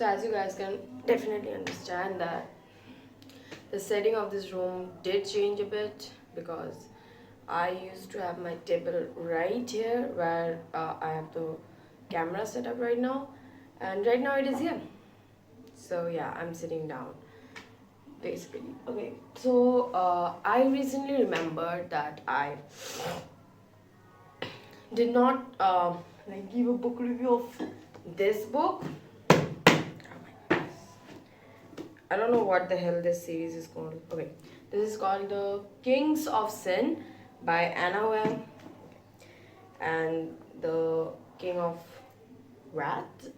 So as you guys can definitely understand that the setting of this room did change a bit, because I used to have my table right here where I have the camera set up right now, and right now it is here. So yeah, I'm sitting down basically. Okay, so I recently remembered that I did not like give a book review of this book. Oh my goodness. I don't know what the hell this series is called. Okay, this is called The Kings of Sin by Anna Wang, and the King of Wrath,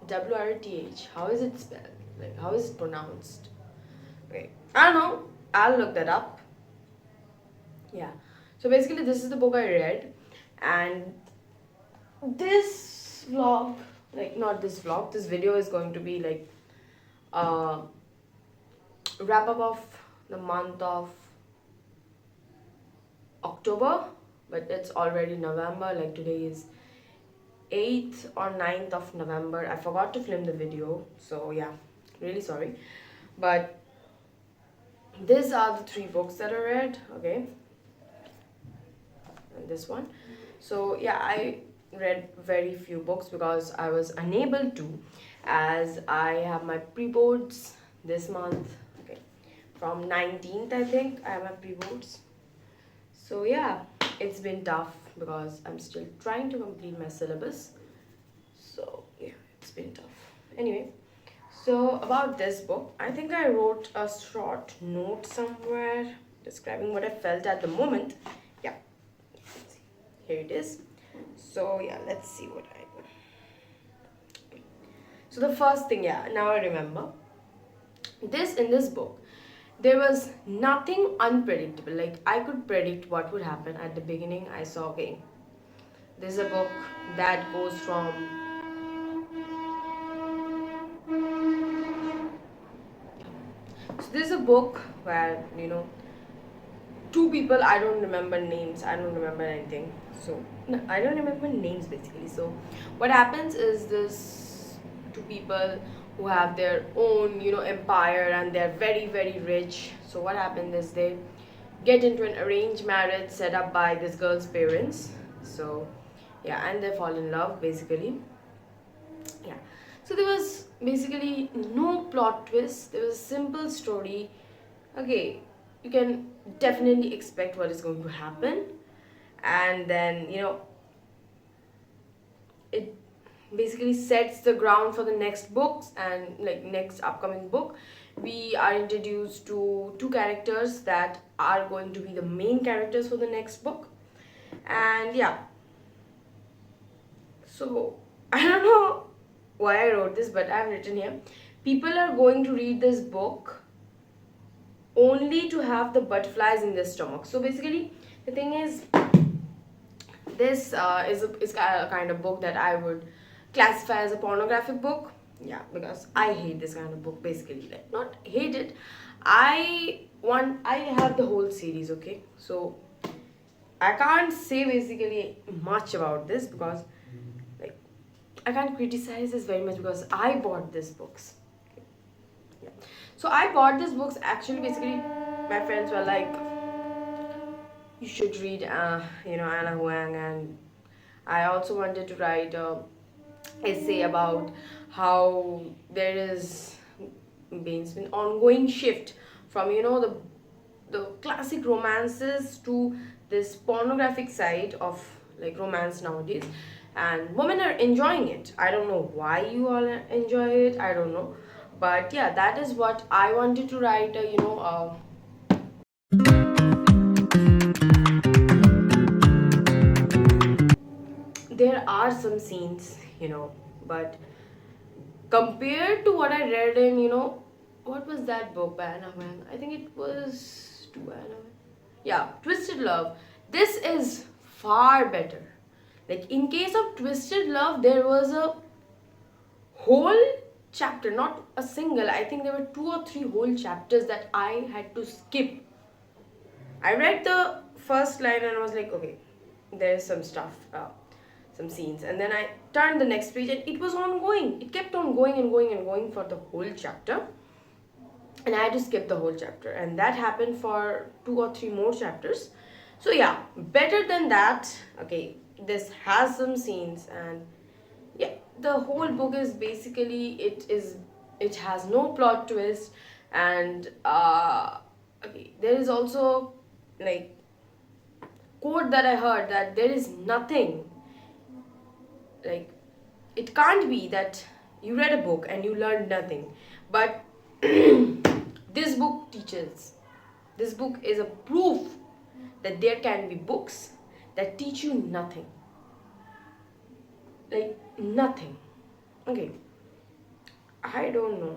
WRTH. How is it spelled? Like, how is it pronounced? Okay, I don't know. I'll look that up. Yeah. So basically, this is the book I read, and this vlog, like not this vlog, this video is going to be like a wrap up of the month of October, but it's already November. Like today is 8th or 9th of November. I forgot to film the video, so yeah, really sorry. But these are the three books that I read, okay? And this one. So yeah, I read very few books because I was unable to, as I have my pre-boards this month, okay? From 19th, I think, I have my pre-boards. So yeah, it's been tough because I'm still trying to complete my syllabus. So yeah, it's been tough. Anyway, so about this book, I think I wrote a short note somewhere describing what I felt at the moment. Yeah, here it is. So yeah, let's see what I do. So the first thing, yeah, now I remember. In this book, there was nothing unpredictable. Like I could predict what would happen at the beginning. I saw, okay, this is a book that goes from so this is a book where two people, I don't remember names, I don't remember anything. So no, I don't remember names basically. So what happens is this two people who have their own empire, and they're very very rich. So what happens is they get into an arranged marriage set up by this girl's parents. So yeah, and they fall in love basically. Yeah, so there was basically no plot twist, there was a simple story. Okay, you can definitely expect what is going to happen, and then it basically sets the ground for the next books, and like next upcoming book we are introduced to two characters that are going to be the main characters for the next book. And yeah, so I don't know why I wrote this, but I've written here, people are going to read this book only to have the butterflies in their stomach. So basically, the thing is, this is a kind of book that I would classify as a pornographic book. Yeah, because I hate this kind of book basically. Like, not hate it. I have the whole series, okay? So I can't say basically much about this because like I can't criticize this very much because I bought these books. Yeah. So I bought these books actually basically my friends were like, you should read Anna Huang, and I also wanted to write a essay about how there is been ongoing shift from the classic romances to this pornographic side of like romance nowadays, and women are enjoying it. I don't know why you all enjoy it, I don't know, but yeah, that is what I wanted to write. There are some scenes, but compared to what I read in, what was that book by Anna Wang? I think it was to Anna Wang. Yeah, Twisted Love. This is far better. Like in case of Twisted Love, there was a whole chapter, not a single. I think there were two or three whole chapters that I had to skip. I read the first line and I was like, okay, there's some stuff. some scenes, and then I turned the next page and it was ongoing. It kept on going and going and going for the whole chapter, and I had to skip the whole chapter, and that happened for 2 or 3 more chapters. So yeah, better than that. Okay, this has some scenes, and yeah, the whole book is basically, it has no plot twist, and okay, there is also like quote that I heard, that there is nothing like, it can't be that you read a book and you learned nothing, but this book teaches. This book is a proof that there can be books that teach you nothing, like nothing. Okay, I don't know,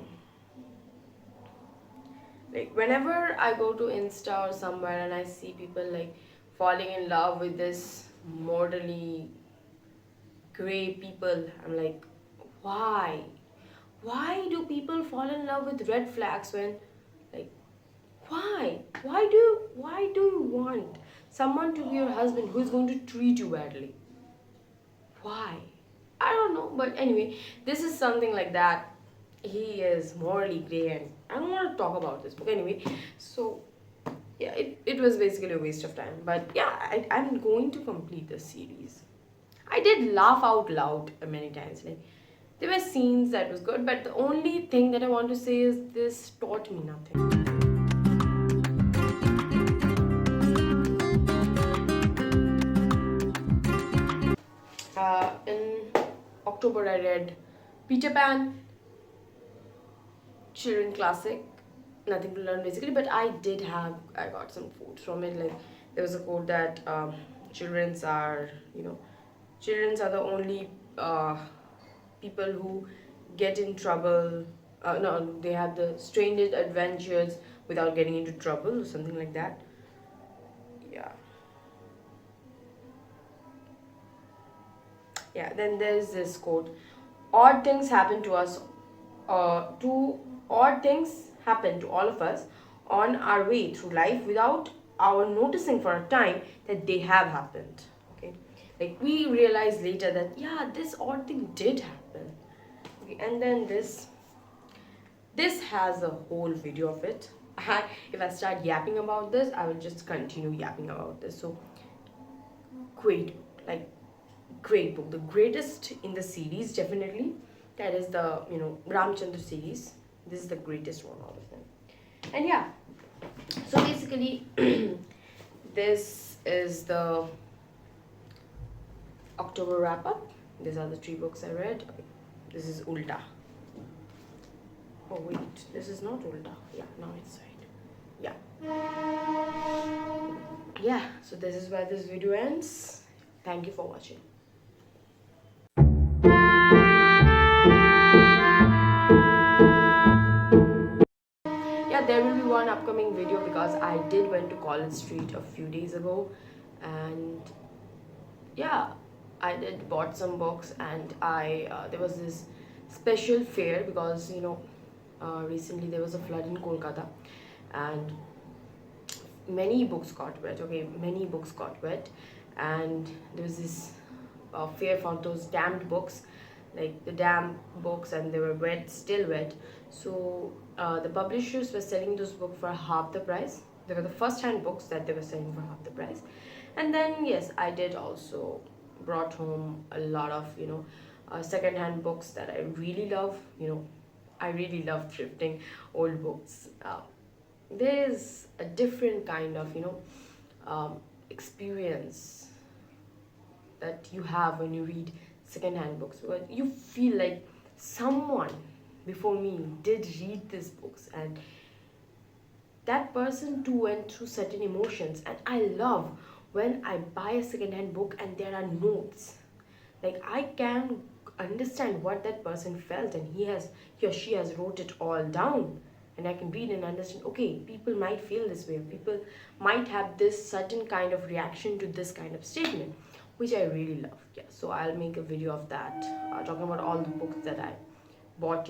like whenever I go to Insta or somewhere and I see people like falling in love with this morally gray people, I'm like, why? Why do people fall in love with red flags when, like, why? Why do you want someone to be your husband who is going to treat you badly? Why? I don't know, but anyway, this is something like that. He is morally gray, and I don't want to talk about this book anyway. So yeah, it was basically a waste of time. But yeah, I'm going to complete this series. I did laugh out loud many times. Like, there were scenes that was good, but the only thing that I want to say is this taught me nothing. In October, I read Peter Pan, children classic, nothing to learn basically, but I got some quotes from it. Like, there was a quote that children's are, children's are the only people who get in trouble. No, they have the strangest adventures without getting into trouble, or something like that. Yeah. Yeah, then there's this quote: odd things happen to us, to odd things happen to all of us on our way through life without our noticing for a time that they have happened. Okay, like we realize later that yeah, this odd thing did happen. Okay, and then this has a whole video of it. If I start yapping about this, I will just continue yapping about this. So great, like great book, the greatest in the series, definitely. That is the Ramchandra series. This is the greatest one out of them. And yeah, so basically this is the October wrap up. These are the 3 books I read. Okay, this is Ulta. Oh wait, this is not Ulta. Yeah, now it's right. Yeah, so this is where this video ends. Thank you for watching. Yeah, there will be one upcoming video because I did went to College Street a few days ago, and yeah, I did bought some books, and I there was this special fair because recently there was a flood in Kolkata, and many books got wet. Okay, many books got wet, and there was this fair for those damned books, like the damn books, and they were wet, still wet. So the publishers were selling those books for half the price. They were the first-hand books that they were selling for half the price. And then yes, I did also brought home a lot of second-hand books that I really love. I really love thrifting old books. There's a different kind of experience that you have when you read second-hand books, because you feel like someone before me did read these books, and that person too went through certain emotions. And I love when I buy a second-hand book and there are notes, like I can understand what that person felt, and he or she has wrote it all down, and I can read and understand, okay, people might feel this way, people might have this certain kind of reaction to this kind of statement, which I really love. Yeah, so I'll make a video of that, talking about all the books that I bought